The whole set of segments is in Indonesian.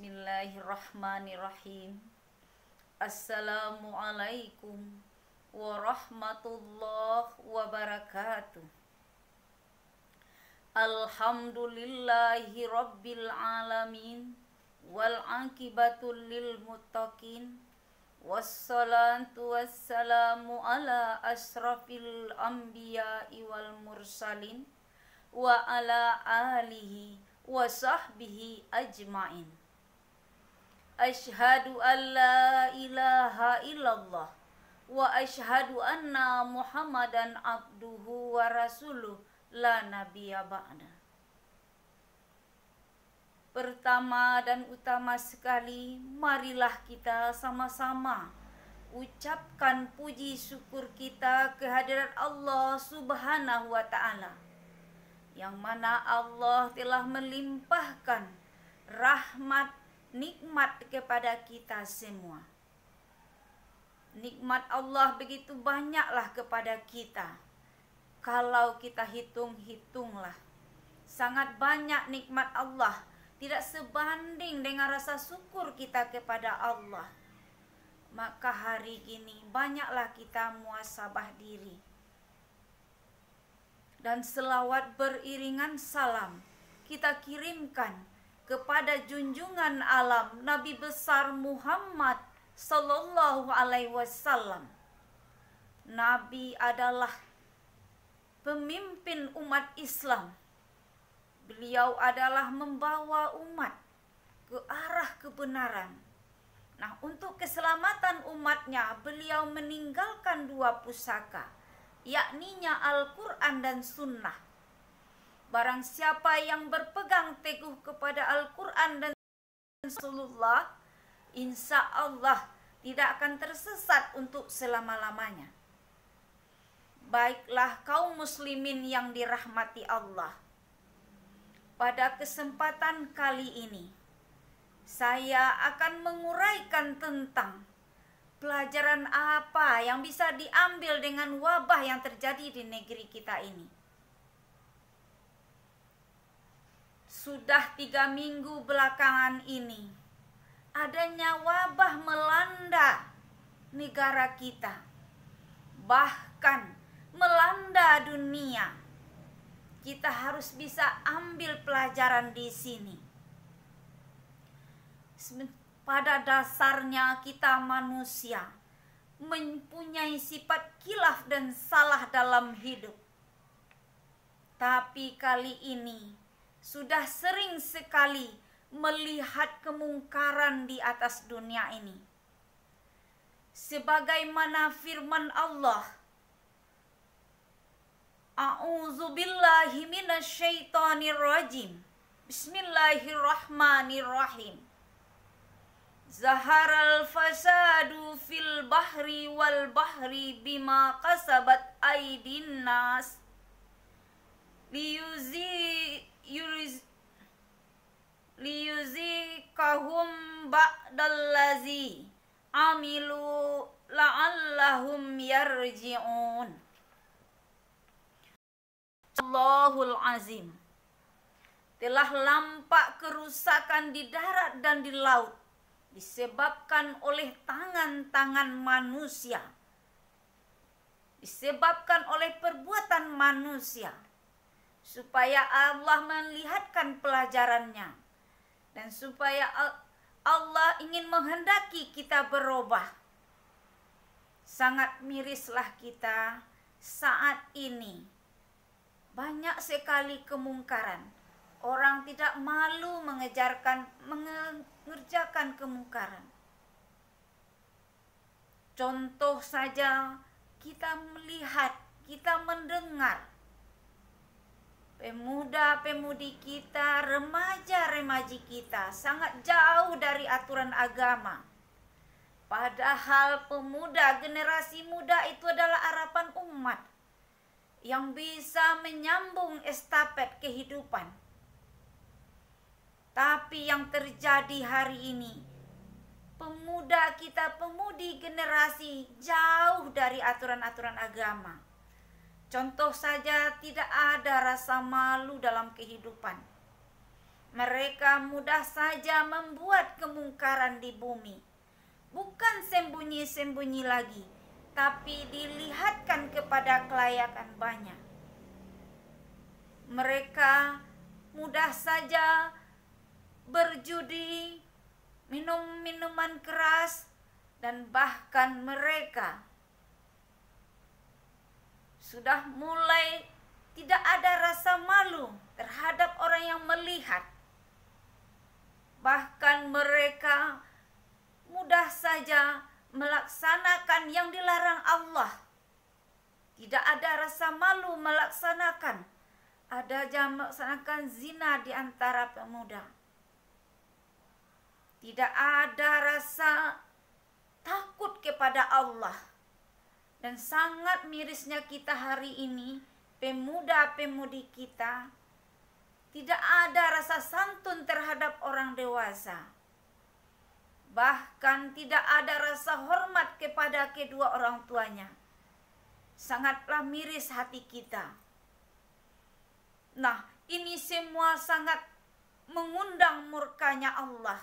Bismillahirrahmanirrahim. Assalamualaikum warahmatullahi wabarakatuh. Alhamdulillahi rabbil alamin, wal aqibatu lil muttaqin, wassalatu wassalamu ala asrafil anbiya'i wal mursalin, wa ala alihi wa sahbihi ajma'in. Asyhadu an la ilaha illallah wa asyhadu anna Muhammadan abduhu wa rasuluh la nabiyya ba'da. Pertama dan utama sekali, marilah kita sama-sama ucapkan puji syukur kita kehadirat Allah Subhanahu wa ta'ala, yang mana Allah telah melimpahkan rahmat nikmat kepada kita semua. Nikmat Allah begitu banyaklah kepada kita. Kalau kita hitunglah, sangat banyak nikmat Allah, tidak sebanding dengan rasa syukur kita kepada Allah. Maka hari ini banyaklah kita muhasabah diri. Dan selawat beriringan salam kita kirimkan kepada junjungan alam Nabi besar Muhammad sallallahu alaihi wasallam. Nabi adalah pemimpin umat Islam. Beliau adalah membawa umat ke arah kebenaran. Nah, untuk keselamatan umatnya, beliau meninggalkan dua pusaka, yakninya Al-Quran dan Sunnah. Barang siapa yang berpegang teguh kepada Al-Quran dan Rasulullah, insya Allah tidak akan tersesat untuk selama-lamanya. Baiklah kaum muslimin yang dirahmati Allah, pada kesempatan kali ini saya akan menguraikan tentang pelajaran apa yang bisa diambil dengan wabah yang terjadi di negeri kita ini. Sudah 3 minggu belakangan ini, adanya wabah melanda negara kita, bahkan melanda dunia. Kita harus bisa ambil pelajaran di sini. Pada dasarnya kita manusia mempunyai sifat khilaf dan salah dalam hidup. Tapi kali ini sudah sering sekali melihat kemungkaran di atas dunia ini. Sebagaimana firman Allah, A'udzubillahi minasyaitonirrajim. Bismillahirrahmanirrahim. Zaharal fasadu fil bahri wal bahri bima kasabat aydin nas liyuzikahum ba'dallazi amilu la'allahum yarji'un. Allahul azim. Telah lampak kerusakan di darat dan di laut disebabkan oleh tangan-tangan manusia, disebabkan oleh perbuatan manusia, supaya Allah melihatkan pelajarannya, dan supaya Allah ingin menghendaki kita berubah. Sangat mirislah kita saat ini. Banyak sekali kemungkaran. Orang tidak malu mengerjakan kemungkaran. Contoh saja, kita melihat, kita mendengar pemuda-pemudi kita, remaja-remaji kita sangat jauh dari aturan agama. Padahal pemuda, generasi muda itu adalah harapan umat yang bisa menyambung estafet kehidupan. Tapi yang terjadi hari ini, pemuda kita, pemudi generasi jauh dari aturan-aturan agama. Contoh saja, tidak ada rasa malu dalam kehidupan. Mereka mudah saja membuat kemungkaran di bumi. Bukan sembunyi-sembunyi lagi, tapi dilihatkan kepada kelayakan banyak. Mereka mudah saja berjudi, minum minuman keras, dan bahkan mereka sudah mulai tidak ada rasa malu terhadap orang yang melihat. Bahkan mereka mudah saja melaksanakan yang dilarang Allah. Tidak ada rasa malu melaksanakan. Ada yang melaksanakan zina di antara pemuda. Tidak ada rasa takut kepada Allah. Dan sangat mirisnya kita hari ini, pemuda-pemudi kita, tidak ada rasa santun terhadap orang dewasa. Bahkan tidak ada rasa hormat kepada kedua orang tuanya. Sangatlah miris hati kita. Nah, ini semua sangat mengundang murkanya Allah.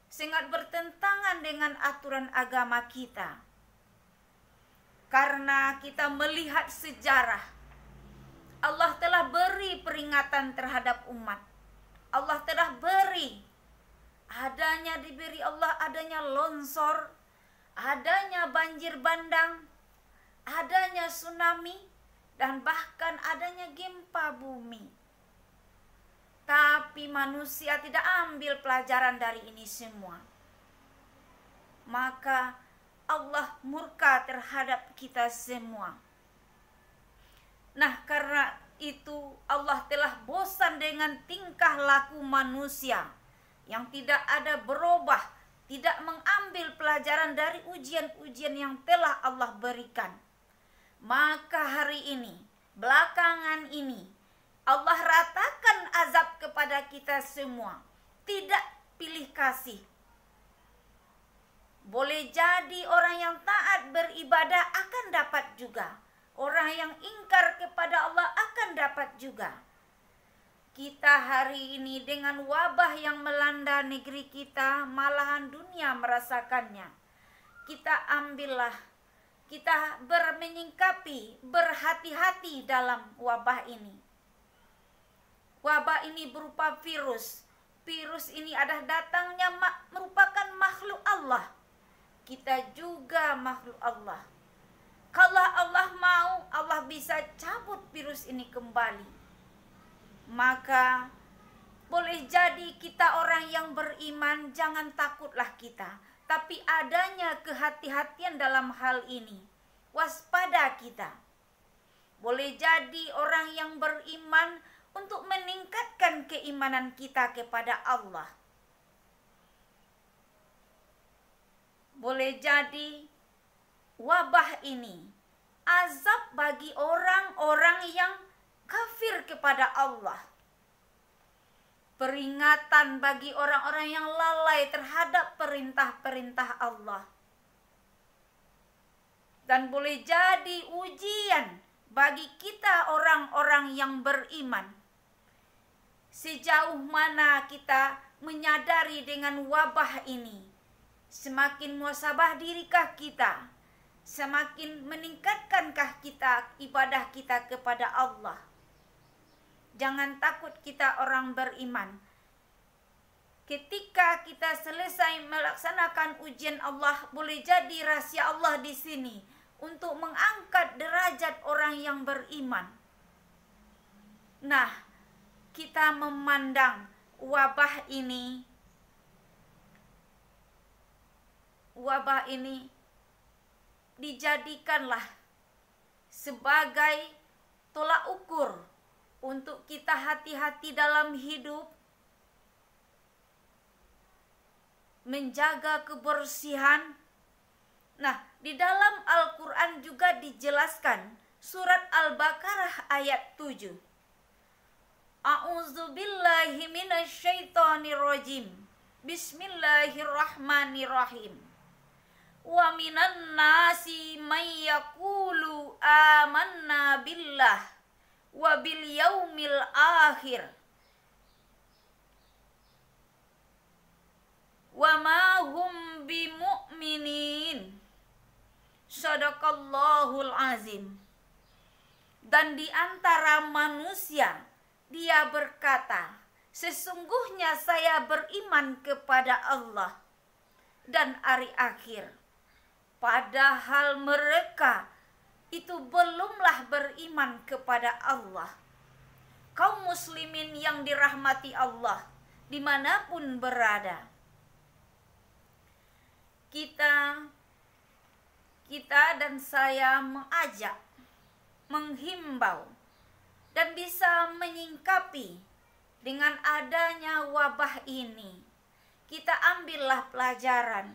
Sangat bertentangan dengan aturan agama kita. Karena kita melihat sejarah, Allah telah beri peringatan terhadap umat. Allah telah diberi Allah adanya longsor, adanya banjir bandang, adanya tsunami, dan bahkan adanya gempa bumi. Tapi manusia tidak ambil pelajaran dari ini semua. Maka Allah murka terhadap kita semua. Nah, karena itu Allah telah bosan dengan tingkah laku manusia yang tidak ada berubah, tidak mengambil pelajaran dari ujian-ujian yang telah Allah berikan. Maka hari ini, belakangan ini, Allah ratakan azab kepada kita semua. Tidak pilih kasih. Boleh jadi orang yang taat beribadah akan dapat juga. Orang yang ingkar kepada Allah akan dapat juga. Kita hari ini dengan wabah yang melanda negeri kita, malahan dunia merasakannya. Kita ambillah, kita menyingkapi, berhati-hati dalam wabah ini. Wabah ini berupa virus. Virus ini adalah datangnya merupakan makhluk Allah. Kita juga makhluk Allah. Kalau Allah mau, Allah bisa cabut virus ini kembali. Maka boleh jadi kita orang yang beriman, jangan takutlah kita. Tapi adanya kehati-hatian dalam hal ini. Waspada kita. Boleh jadi orang yang beriman untuk meningkatkan keimanan kita kepada Allah. Boleh jadi wabah ini azab bagi orang-orang yang kafir kepada Allah. Peringatan bagi orang-orang yang lalai terhadap perintah-perintah Allah. Dan boleh jadi ujian bagi kita orang-orang yang beriman. Sejauh mana kita menyadari dengan wabah ini, semakin muhasabah dirikah kita, semakin meningkatkankah kita ibadah kita kepada Allah. Jangan takut kita orang beriman. Ketika kita selesai melaksanakan ujian Allah, boleh jadi rahasia Allah di sini untuk mengangkat derajat orang yang beriman. Nah, kita memandang wabah ini dijadikanlah sebagai tolak ukur untuk kita hati-hati dalam hidup, menjaga kebersihan. Nah, di dalam Al-Quran juga dijelaskan, surat Al-Baqarah ayat 7. A'udzubillahi minasyaitonirrajim. Bismillahirrahmanirrahim. Wa minan nasi may yaqulu amanna billah wa bil yaumil akhir Sadaqallahul azim. Dan di antara manusia dia berkata, sesungguhnya saya beriman kepada Allah dan hari akhir. Padahal mereka itu belumlah beriman kepada Allah. Kaum muslimin yang dirahmati Allah dimanapun berada, kita dan saya mengajak, menghimbau, dan bisa menyingkapi dengan adanya wabah ini. Kita ambillah pelajaran,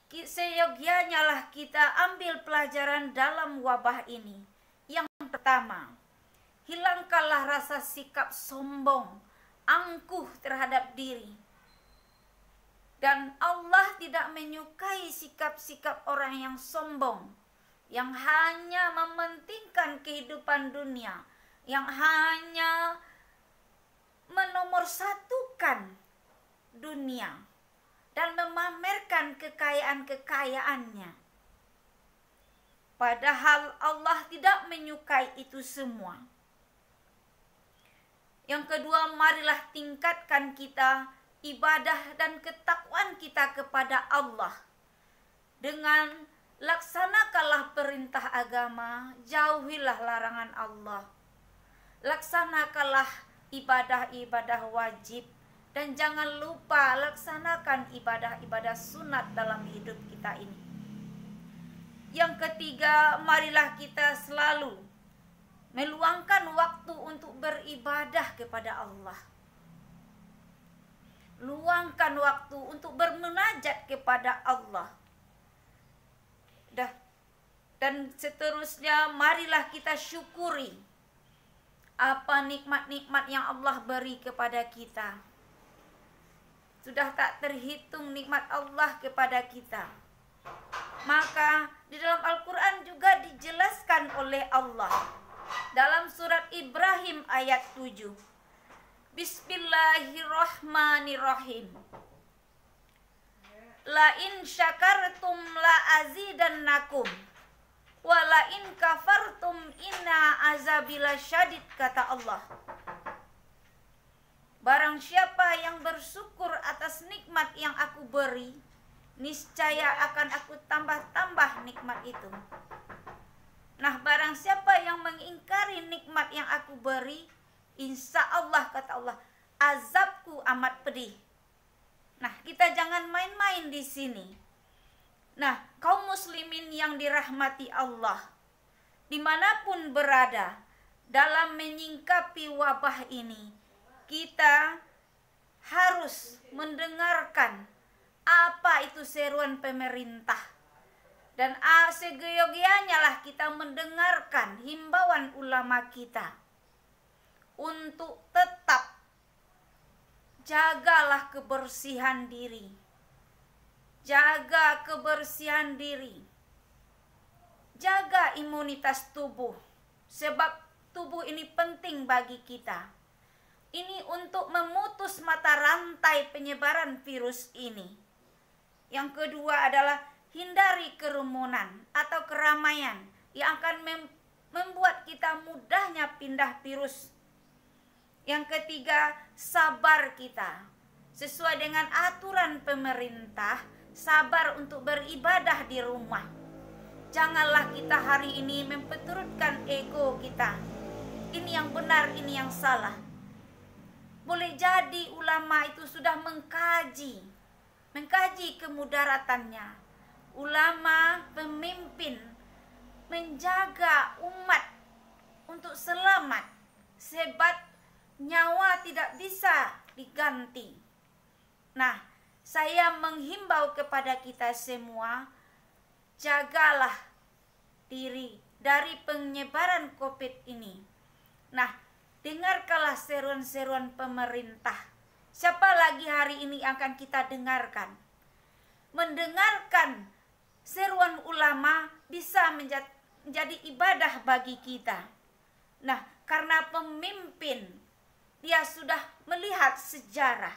seyogianya lah kita ambil pelajaran dalam wabah ini. Yang pertama, hilangkanlah rasa sikap sombong, angkuh terhadap diri. Dan Allah tidak menyukai sikap-sikap orang yang sombong, yang hanya mementingkan kehidupan dunia, yang hanya menomorsatukan dunia dan memamerkan kekayaan-kekayaannya. Padahal Allah tidak menyukai itu semua. Yang kedua, marilah tingkatkan kita ibadah dan ketakwaan kita kepada Allah. Dengan laksanakanlah perintah agama, jauhilah larangan Allah. Laksanakanlah ibadah-ibadah wajib, dan jangan lupa laksanakan ibadah-ibadah sunat dalam hidup kita ini. Yang ketiga, marilah kita selalu meluangkan waktu untuk beribadah kepada Allah. Luangkan waktu untuk bermunajat kepada Allah. Dan seterusnya, marilah kita syukuri apa nikmat-nikmat yang Allah beri kepada kita. Sudah tak terhitung nikmat Allah kepada kita. Maka di dalam Al-Quran juga dijelaskan oleh Allah dalam surat Ibrahim ayat 7. Bismillahirrahmanirrahim. La in syakartum la azidannakum wa la in kafartum inna azabila syadid, kata Allah. Barang siapa yang bersyukur atas nikmat yang aku beri, niscaya akan aku tambah-tambah nikmat itu. Nah, barang siapa yang mengingkari nikmat yang aku beri, insya Allah, kata Allah, azabku amat pedih. Nah, kita jangan main-main di sini. Nah, kaum muslimin yang dirahmati Allah, dimanapun berada, dalam menyingkapi wabah ini, kita harus mendengarkan apa itu seruan pemerintah. Dan seyogianya lah kita mendengarkan himbauan ulama kita untuk tetap jagalah kebersihan diri. Jaga kebersihan diri. Jaga imunitas tubuh. Sebab tubuh ini penting bagi kita. Ini untuk memutus mata rantai penyebaran virus ini. Yang kedua adalah hindari kerumunan atau keramaian yang akan membuat kita mudahnya pindah virus. Yang ketiga, sabar kita. Sesuai dengan aturan pemerintah, sabar untuk beribadah di rumah. Janganlah kita hari ini memperturutkan ego kita. Ini yang benar, ini yang salah. Boleh jadi ulama itu sudah mengkaji kemudaratannya. Ulama, pemimpin, menjaga umat untuk selamat. Sebab nyawa tidak bisa diganti. Nah, saya menghimbau kepada kita semua, jagalah diri dari penyebaran COVID ini. Nah, dengarkanlah seruan-seruan pemerintah. Siapa lagi hari ini akan kita dengarkan? Mendengarkan seruan ulama bisa menjadi ibadah bagi kita. Nah, karena pemimpin, dia sudah melihat sejarah.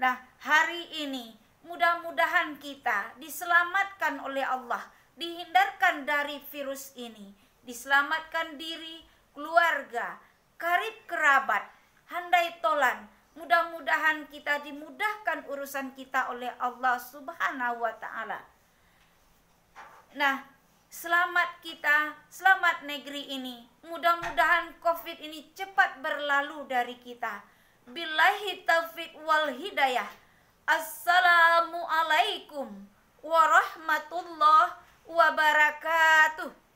Nah, hari ini mudah-mudahan kita diselamatkan oleh Allah dihindarkan dari virus ini, diselamatkan diri, keluarga, karib kerabat, handai tolan. Mudah-mudahan kita dimudahkan urusan kita oleh Allah Subhanahu wa ta'ala. Nah, selamat kita, selamat negeri ini. Mudah-mudahan COVID ini cepat berlalu dari kita. Billahi taufiq wal hidayah. Assalamualaikum warahmatullahi wabarakatuh.